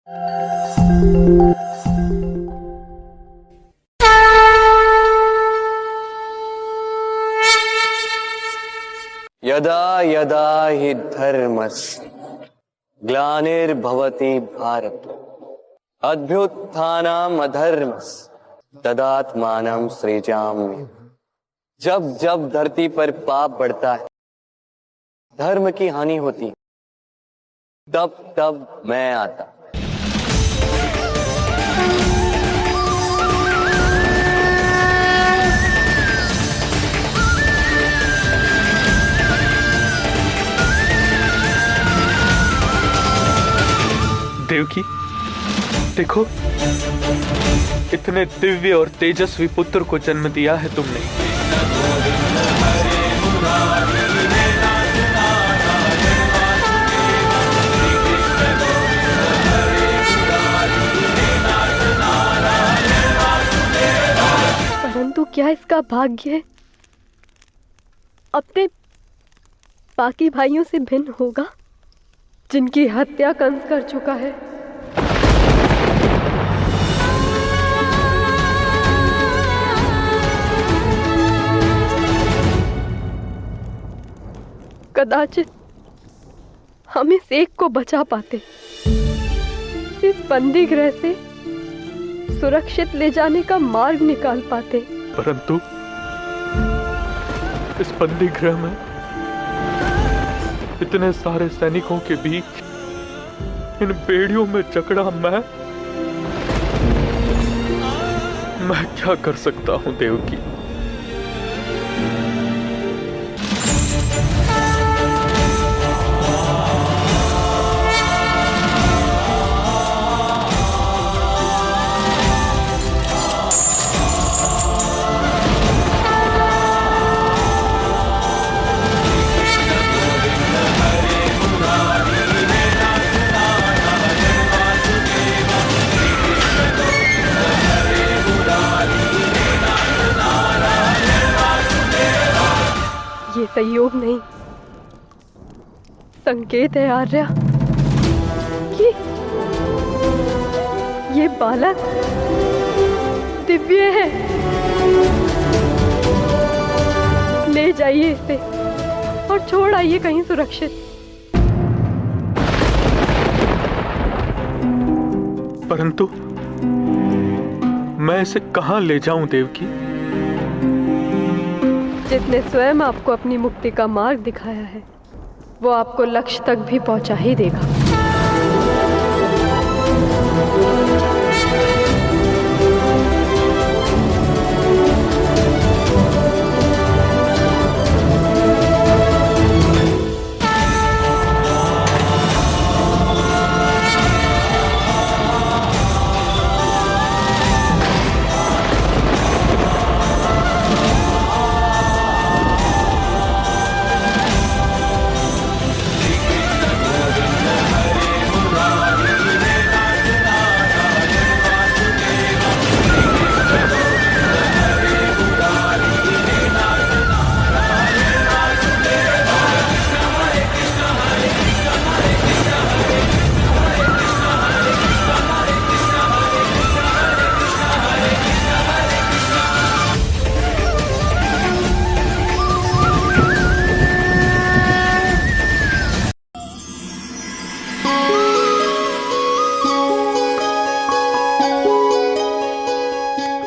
यदा यदा हि धर्मस्य ग्लानिर्भवति भारत अभ्युत्थानम् अधर्मस्य तदात्मानं सृजाम्यहम्। जब जब धरती पर पाप बढ़ता है, धर्म की हानि होती है, तब तब मैं आता। देवकी, देखो, इतने दिव्य और तेजस्वी पुत्र को जन्म दिया है तुमने। परंतु क्या इसका भाग्य है अपने बाकी भाइयों से भिन्न होगा, जिनकी हत्या कंस कर चुका है। कदाचित हम इस एक को बचा पाते, इस बंदी गृह से सुरक्षित ले जाने का मार्ग निकाल पाते। परंतु इस बंदी गृह में इतने सारे सैनिकों के बीच इन बेड़ियों में जकड़ा मैं क्या कर सकता हूं देवकी? ये संयोग नहीं, संकेत है आर्या कि ये बालक दिव्य है। ले जाइए इसे और छोड़ आइए कहीं सुरक्षित। परंतु मैं इसे कहां ले जाऊं देवकी? जिसने स्वयं आपको अपनी मुक्ति का मार्ग दिखाया है, वो आपको लक्ष्य तक भी पहुंचा ही देगा।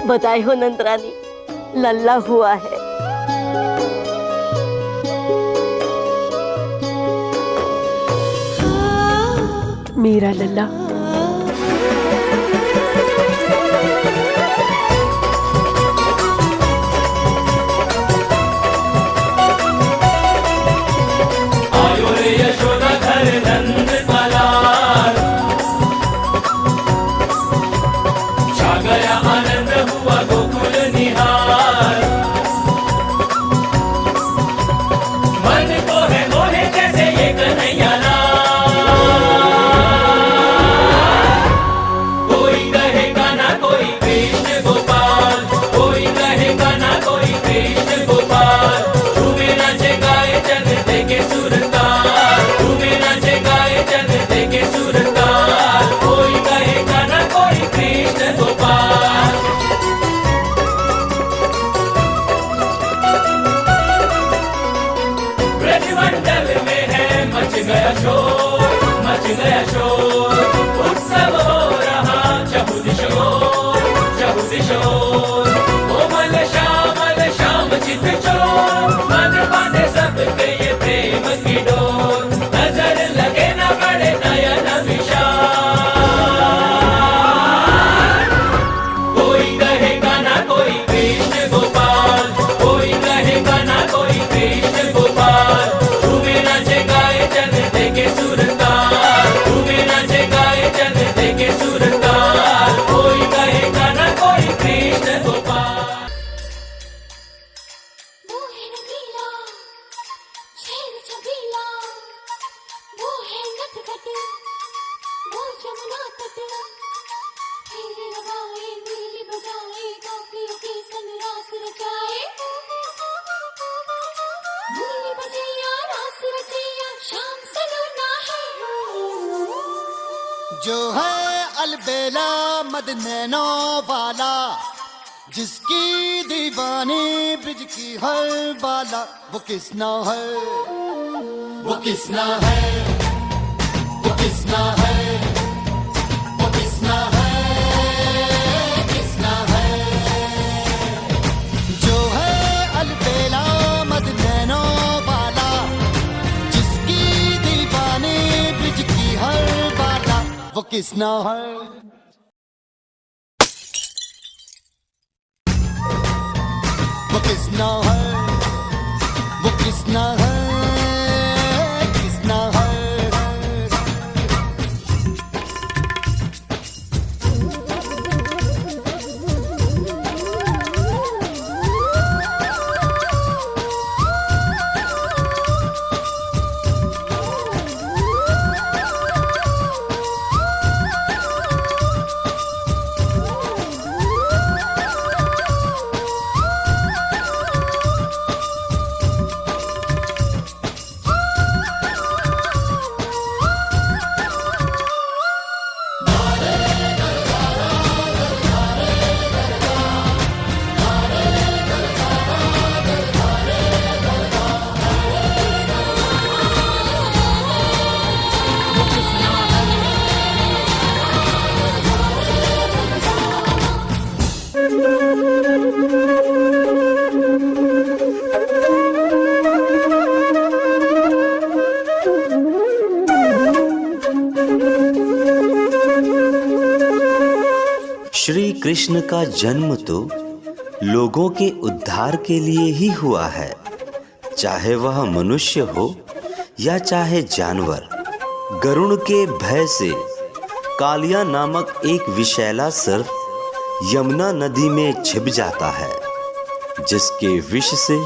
बधाई हो नंदरानी, लल्ला हुआ है। मेरा लल्ला। कोई जो है अलबेला मदनैनो वाला, जिसकी दीवानी ब्रिज की हर बाला, वो किसना है, वो किसना है, वो किसना है, वो किसना है, किसना है। जो है अलबेला मदनैनो वाला, जिसकी दीवानी ब्रिज की हर बाला, वो किसना है, वो किसना है, वो किसना है, किसना है। श्री कृष्ण का जन्म तो लोगों के उद्धार के लिए ही हुआ है, चाहे वह मनुष्य हो या चाहे जानवर। गरुड़ के भय से कालिया नामक एक विषैला सर्प यमुना नदी में छिप जाता है, जिसके विष से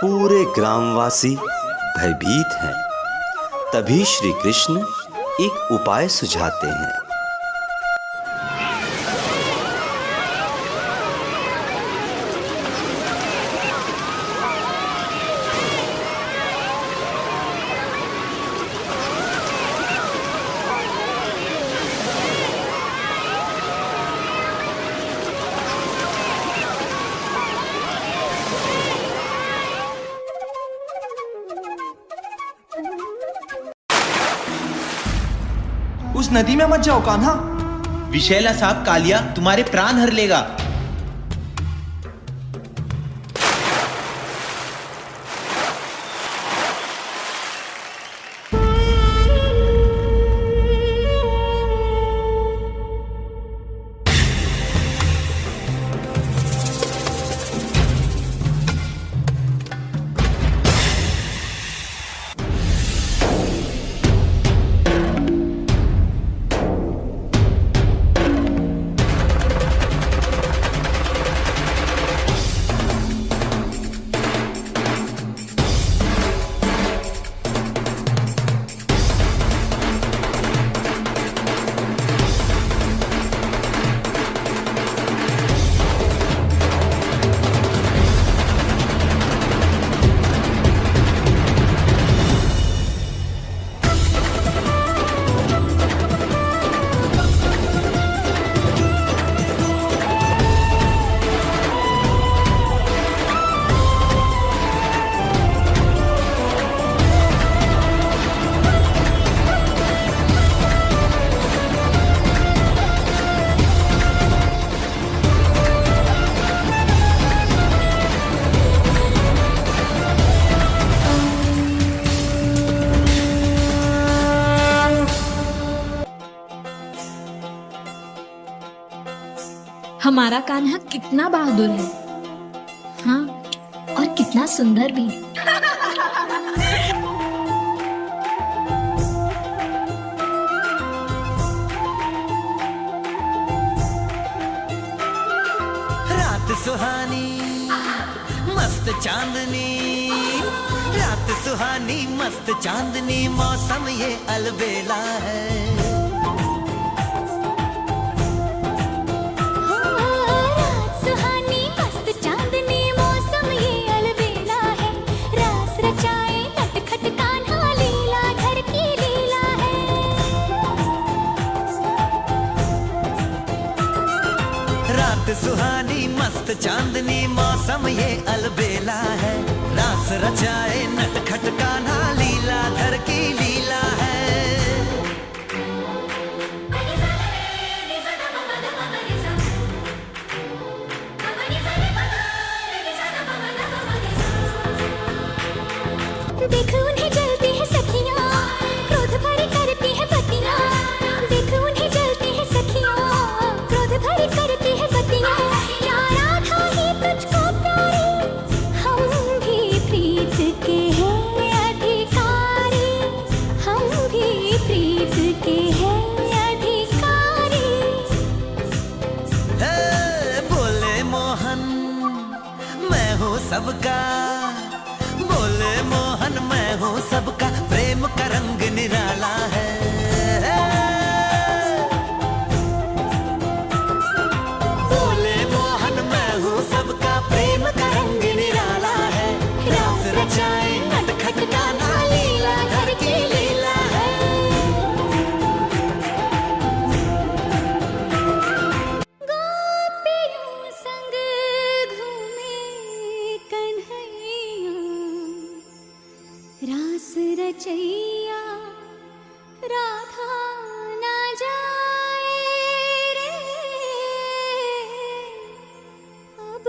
पूरे ग्रामवासी भयभीत हैं। तभी श्री कृष्ण एक उपाय सुझाते हैं। उस नदी में मत जाओ कान्हा। विशैला सांप कालिया तुम्हारे प्राण हर लेगा। हमारा कान्हा कितना बहादुर है, हाँ, और कितना सुंदर भी। रात सुहानी मस्त चांदनी, रात सुहानी मस्त चांदनी, मौसम ये अलबेला है। रात सुहानी मस्त चांदनी मौसम ये अलबेला है रास रचाए नटखट कान्हा लीला धर की लीला है देखो उन्हें जलती है सखियाँ क्रोध भरी करती है बत्तियाँ देखो उन्हें जलती है सखियाँ क्रोध भरी करती है बत्तियाँ क्या राधा ही तुझको प्यारी हम भी प्रीत के हैं अधिकारी हम भी प्रीत के हैं अधिकारी बोले मोहन मैं हूँ सबका बोले मोहन मैं हूँ सबका प्रेम का रंग निराला है बोले मोहन मैं हूँ सबका प्रेम का रंग निराला है रास रचाए नटखट कान्हा लीला घर की लीला है गोपियों संग घूमे कन्हैया रास रचैया राधा ना जाए रे अब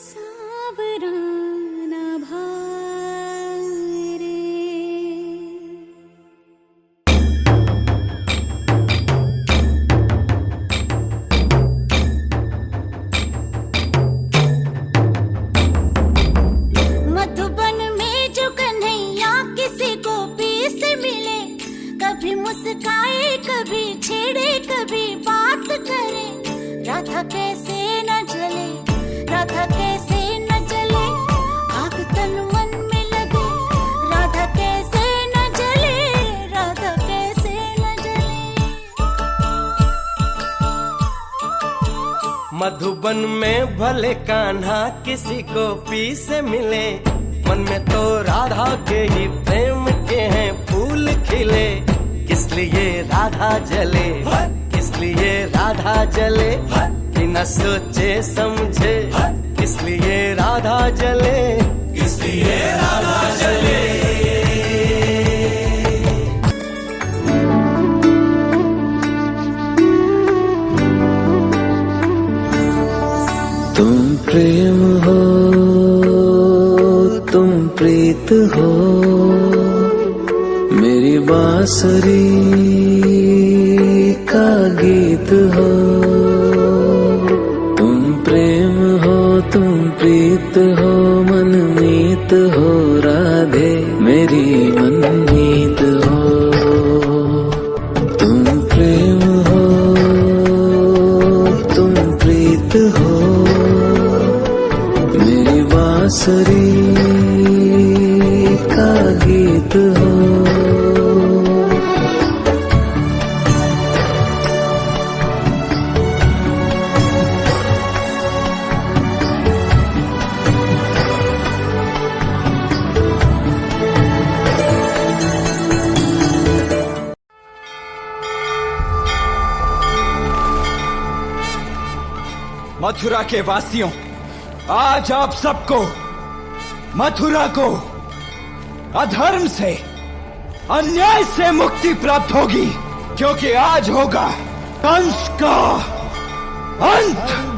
सावराना भाई रे मधुबन में जो कन्हैया किसी गोपी से मिले कभी मुस्काए कभी छेड़े कभी बात करे राधा कैसे न जले राधा कैसे न जले आग तन मन में लगे राधा कैसे न जले राधा कैसे न जले मधुबन में भले कान्हा किसी को पी से मिले मन में तो राधा के ही प्रेम के हैं फूल खिले किस लिए राधा जले किस लिए राधा जले बिना सोचे समझे किस लिए राधा जले किस लिए राधा जले तुम प्रेम हो तुम प्रीत हो मेरी बांसुरी का गीत हो तुम प्रेम हो तुम प्रीत हो मनमीत हो राधे मेरी मनमीत हो तुम प्रेम हो तुम प्रीत हो मेरी बांसुरी का गीत हो मथुरा के वासियों आज आप सबको मथुरा को अधर्म से अन्याय से मुक्ति प्राप्त होगी क्योंकि आज होगा कंस का अंत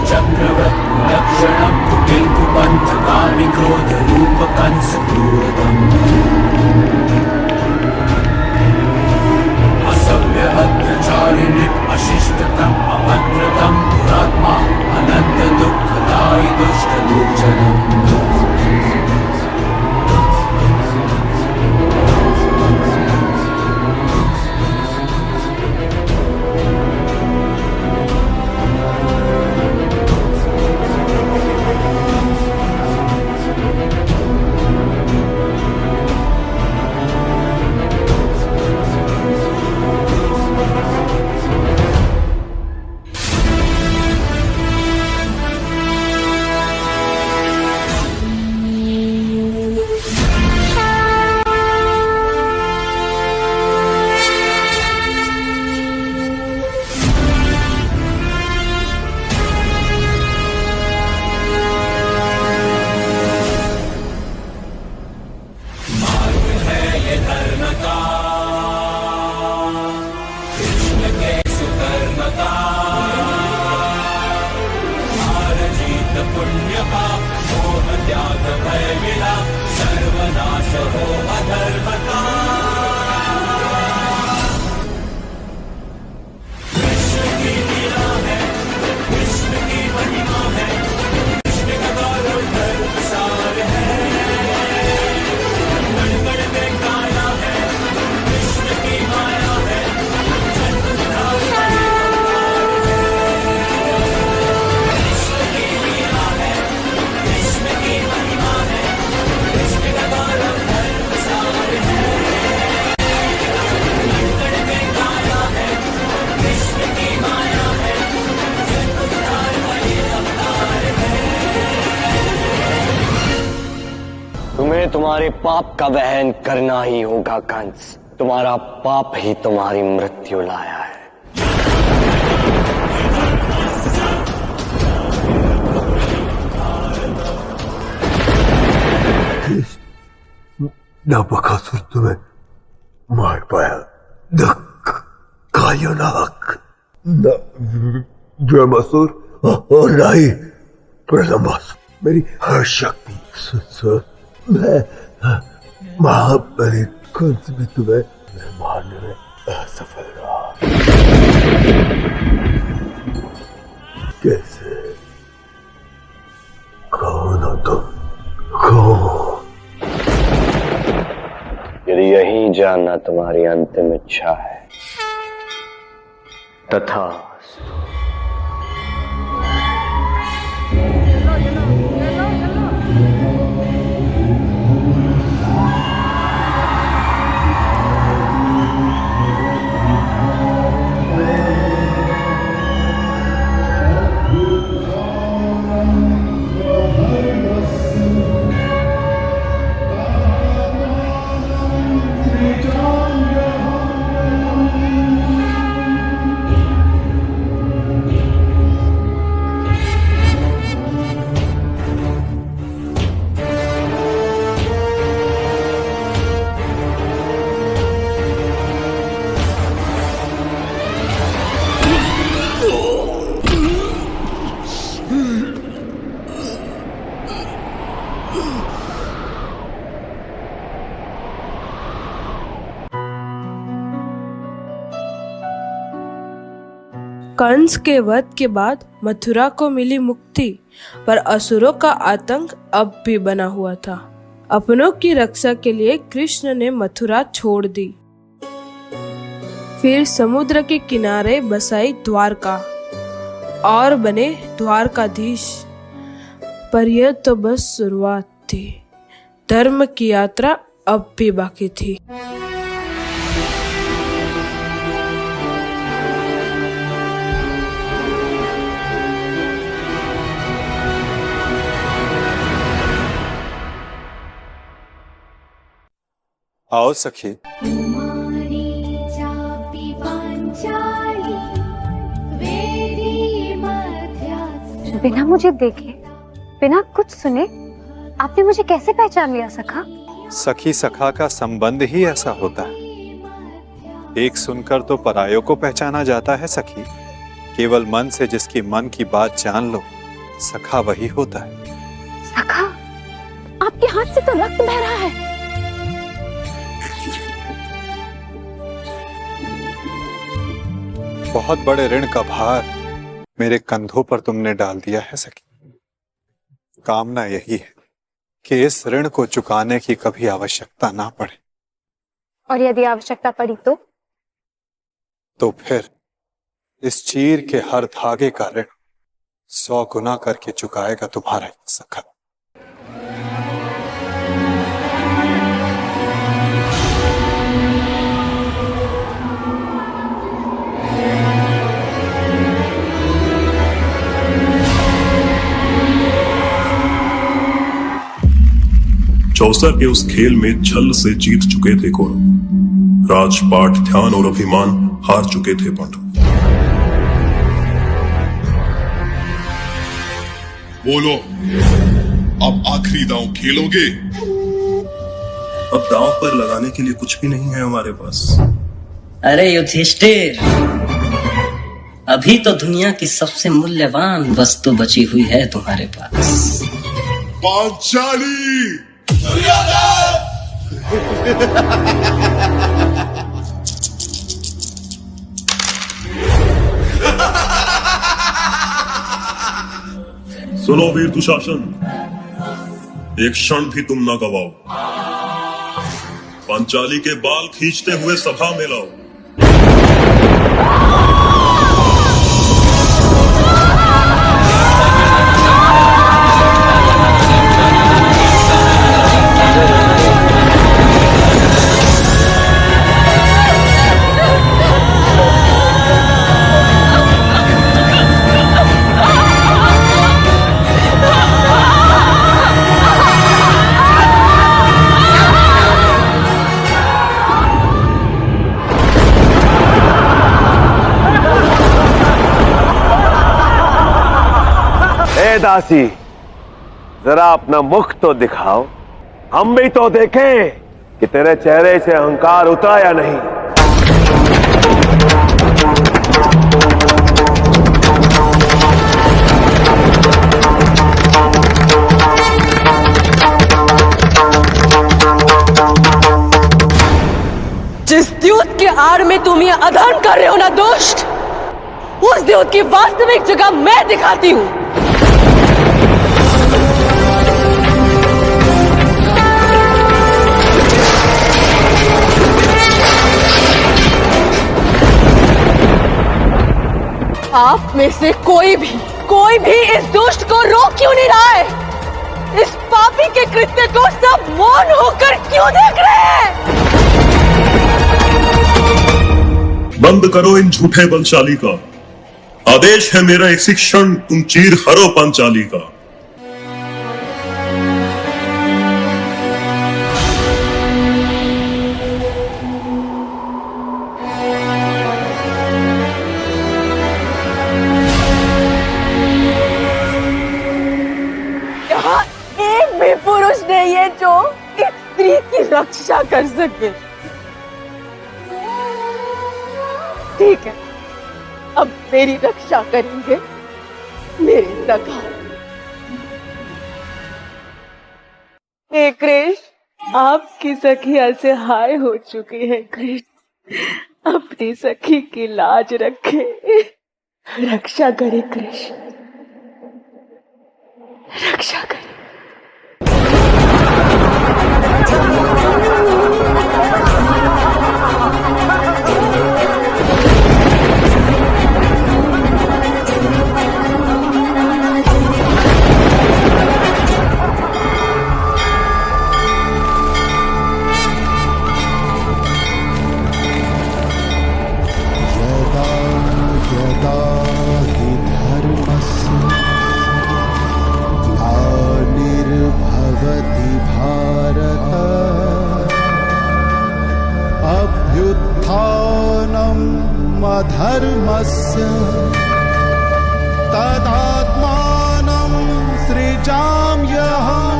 चक्रवत् लक्षणं कुटिल कुपंथ कामि क्रोध रूप कंस क्रूर तुम्हें तुम्हारे पाप का वहन करना ही होगा कंस। तुम्हारा पाप ही तुम्हारी मृत्यु लाया है। नरकासुर तुम्हें मार पाया न कालियानाग, न ब्रह्मासुर और न ही प्रलंबासुर। मेरी हर शक्ति मैं महाबली कंस भी तुम्हें मारने में असफल रहा। कैसे? कौन हो तुम? कौन? यदि यही जानना तुम्हारी अंतिम इच्छा है, तथा कंस के वध के बाद मथुरा को मिली मुक्ति, पर असुरों का आतंक अब भी बना हुआ था। अपनों की रक्षा के लिए कृष्ण ने मथुरा छोड़ दी। फिर समुद्र के किनारे बसाई द्वारका और बने द्वारकाधीश। पर यह तो बस शुरुआत थी। धर्म की यात्रा अब भी बाकी थी। आओ सखी। बिना मुझे देखे, बिना कुछ सुने आपने मुझे कैसे पहचान लिया सखा? सखी सखा का संबंध ही ऐसा होता है। एक सुनकर तो परायों को पहचाना जाता है सखी। केवल मन से जिसकी मन की बात जान लो, सखा वही होता है। सखा, आपके हाथ से तो रक्त बह रहा है। बहुत बड़े ऋण का भार मेरे कंधों पर तुमने डाल दिया है सखी। कामना यही है कि इस ऋण को चुकाने की कभी आवश्यकता ना पड़े। और यदि आवश्यकता पड़ी तो फिर इस चीर के हर धागे का ऋण 100 गुना करके चुकाएगा तुम्हारा सखा। चौसर के उस खेल में छल से जीत चुके थे कौरव। राजपाट, ध्यान और अभिमान हार चुके थे पांडव। बोलो, अब आखिरी दांव खेलोगे? अब दांव पर लगाने के लिए कुछ भी नहीं है हमारे पास। अरे युधिष्ठिर, अभी तो दुनिया की सबसे मूल्यवान वस्तु बची हुई है तुम्हारे पास। पांचाली। सुनो वीर दुशासन, एक क्षण भी तुम ना गवाओ। पांचाली के बाल खींचते हुए सभा में लाओ। दासी, जरा अपना मुख तो दिखाओ, हम भी तो देखें कि तेरे चेहरे से अहंकार उतरा या नहीं। जिस द्यूत के आड़ में तुम ये अधर्म कर रहे हो ना दुष्ट, उस द्यूत की वास्तविक जगह मैं दिखाती हूँ। आप में से कोई भी इस दुष्ट को रोक क्यों नहीं रहा है? इस पापी के कृत्य को सब मौन होकर क्यों देख रहे हैं? बंद करो इन झूठे बलशाली का। आदेश है मेरा, इसी क्षण तुम चीर हरो पांचाली का। यहाँ एक भी पुरुष नहीं है जो इस स्त्री की रक्षा कर सके। ठीक है, अब मेरी रक्षा करेंगे मेरे सखा। हे कृष्ण, आपकी सखी असहाय हो चुकी है। कृष्ण, अपनी सखी की लाज रखे, रक्षा करे कृष्ण, रक्षा करे। धर्मस्य तदात्मानं सृजाम्यहम्।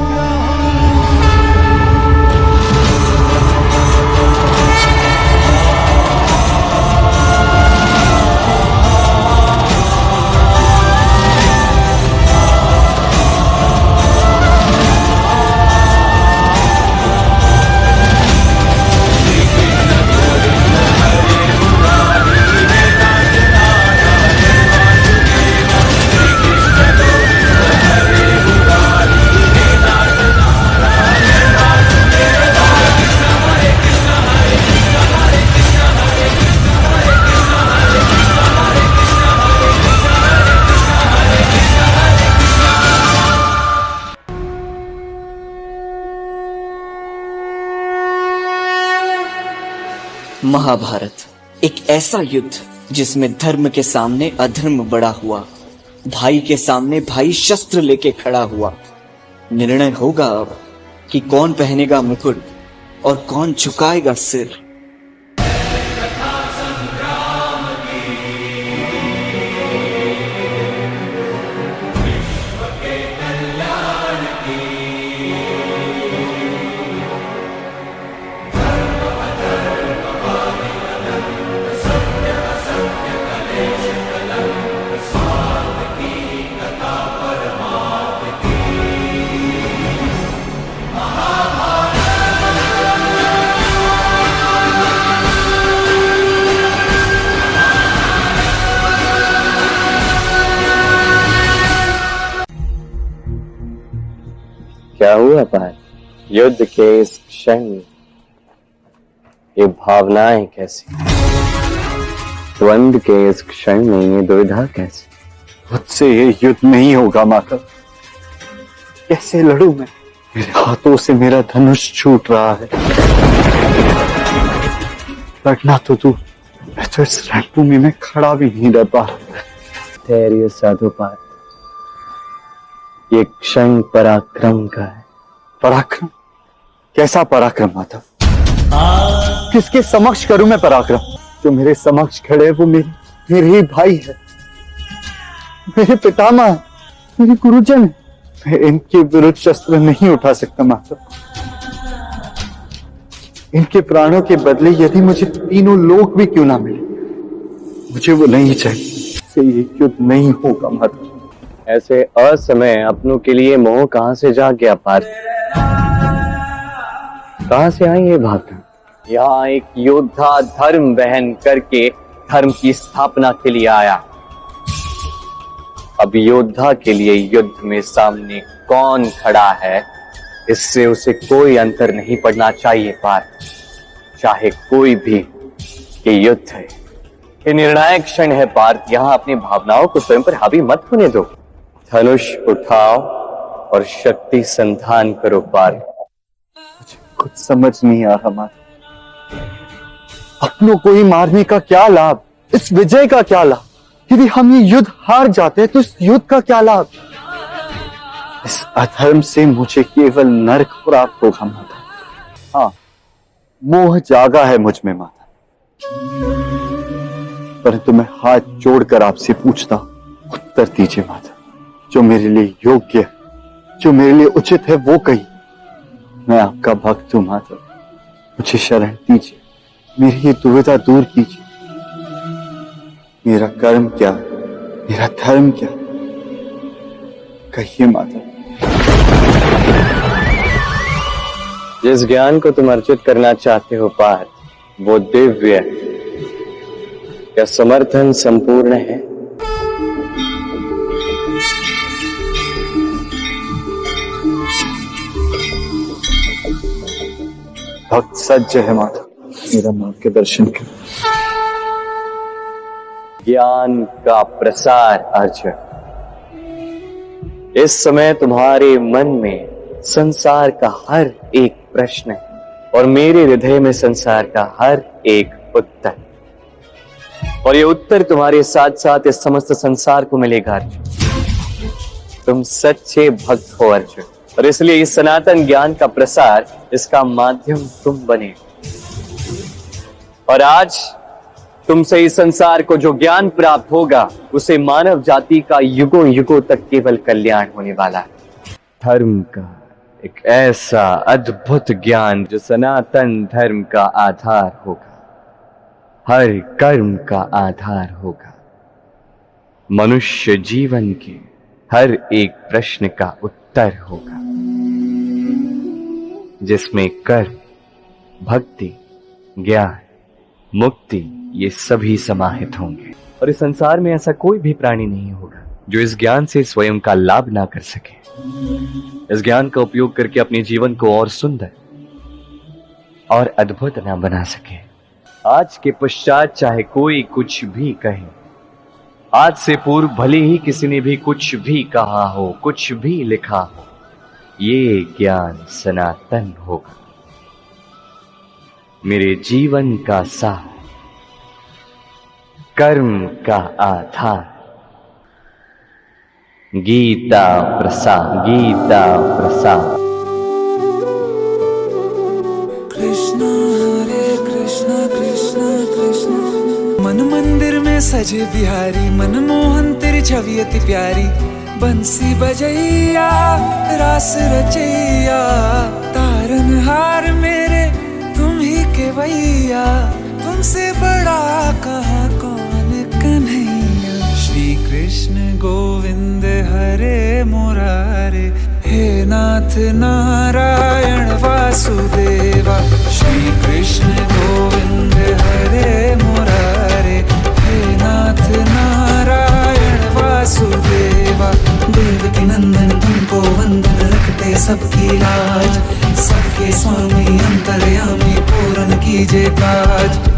महाभारत एक ऐसा युद्ध जिसमें धर्म के सामने अधर्म बड़ा हुआ, भाई के सामने भाई शस्त्र लेके खड़ा हुआ। निर्णय होगा अब कि कौन पहनेगा मुकुट और कौन झुकाएगा सिर। क्या हुआ भाई? युद्ध के इस क्षण में ये भावनाएं कैसी? द्वंद्व के इस क्षण में ये दुविधा कैसी? मुझसे ये युद्ध नहीं होगा माता। कैसे लड़ूं मैं? मेरे हाथों से मेरा धनुष छूट रहा है। लड़ना तो तू, मैं तो इस रणभूमि में खड़ा भी नहीं रह पा। धैर्य साधो पार्थ, ये क्षण पराक्रम का है। पराक्रम? कैसा पराक्रम माता? किसके समक्ष करूं मैं पराक्रम? जो मेरे समक्ष खड़े वो मेरे ही भाई है, मेरे पितामह है। मेरे गुरुजन, मैं इनके विरुद्ध शस्त्र नहीं उठा सकता माता। इनके प्राणों के बदले यदि मुझे तीनों लोक भी क्यों ना मिले, मुझे वो नहीं चाहिए। से ये युद्ध नहीं होगा माता। ऐसे असमय अपनों के लिए मोह कहां से जाग गया पार्थ? कहां से आई ये भावना? यहाँ एक योद्धा धर्म वहन करके धर्म की स्थापना के लिए आया। अब योद्धा के लिए युद्ध में सामने कौन खड़ा है, इससे उसे कोई अंतर नहीं पड़ना चाहिए पार्थ। चाहे कोई भी, ये युद्ध है, ये निर्णायक क्षण है पार्थ। यहाँ अपनी भावनाओं को स्वयं पर हावी मत होने दो। धनुष उठाओ और शक्ति संधान करो पार्थ। मुझे कुछ समझ नहीं आ रहा माता। अपनों को ही मारने का क्या लाभ, इस विजय का क्या लाभ? यदि हम ये युद्ध हार जाते हैं तो इस युद्ध का क्या लाभ? इस अधर्म से मुझे केवल नरक प्राप्त होगा माता। हाँ, मोह जागा है मुझ में माता, परंतु मैं हाथ जोड़कर आपसे पूछता हूं, उत्तर दीजिए माता। जो मेरे लिए योग्य है, जो मेरे लिए उचित है, वो कही। मैं आपका भक्त हूं माता, मुझे शरण दीजिए, मेरी ये दुविधा दूर कीजिए। मेरा कर्म क्या, मेरा धर्म क्या, कहिए माता। जिस ज्ञान को तुम अर्जित करना चाहते हो पार्थ, वो दिव्य है। क्या समर्थन संपूर्ण है? भक्त सज्ज है माता, मेरा मार्गदर्शन कर। ज्ञान का प्रसार अर्जुन। इस समय तुम्हारे मन में संसार का हर एक प्रश्न है और मेरे हृदय में संसार का हर एक उत्तर, और ये उत्तर तुम्हारे साथ साथ इस समस्त संसार को मिलेगा अर्जुन। तुम सच्चे भक्त हो अर्जुन, और इसलिए इस सनातन ज्ञान का प्रसार, इसका माध्यम तुम बने। और आज तुमसे इस संसार को जो ज्ञान प्राप्त होगा, उसे मानव जाति का युगों युगों तक केवल कल्याण होने वाला है। धर्म का एक ऐसा अद्भुत ज्ञान जो सनातन धर्म का आधार होगा, हर कर्म का आधार होगा, मनुष्य जीवन के हर एक प्रश्न का उत्तर होगा, जिसमें कर्म, भक्ति, ज्ञान, मुक्ति ये सभी समाहित होंगे। और इस संसार में ऐसा कोई भी प्राणी नहीं होगा जो इस ज्ञान से स्वयं का लाभ ना कर सके, इस ज्ञान का उपयोग करके अपने जीवन को और सुंदर और अद्भुत ना बना सके। आज के पश्चात चाहे कोई कुछ भी कहे, आज से पूर्व भले ही किसी ने भी कुछ भी कहा हो, कुछ भी लिखा हो, ये ज्ञान सनातन होगा, मेरे जीवन का सार, कर्म का आधार। गीता प्रसाद, गीता प्रसाद। कृष्ण हरे कृष्ण कृष्ण कृष्ण। मन मंदिर में सजे बिहारी, मनमोहन तेरी छवि अति प्यारी। बंसी बजैया रास रचैया, तारनहार मेरे तुम ही केवैया। तुमसे बड़ा कहाँ कौन कन्हैया। श्री कृष्ण गोविंद हरे मुरारे, हे नाथ नारायण वासुदेवा। श्री कृष्ण गोविंद हरे मुरारे, हे नाथ नारायण वासुदेवा। देवकी नंदन तुमको वंदन, रखते सबकी लाज। सबके स्वामी अंतर्यामी, पूर्ण कीजिए काज।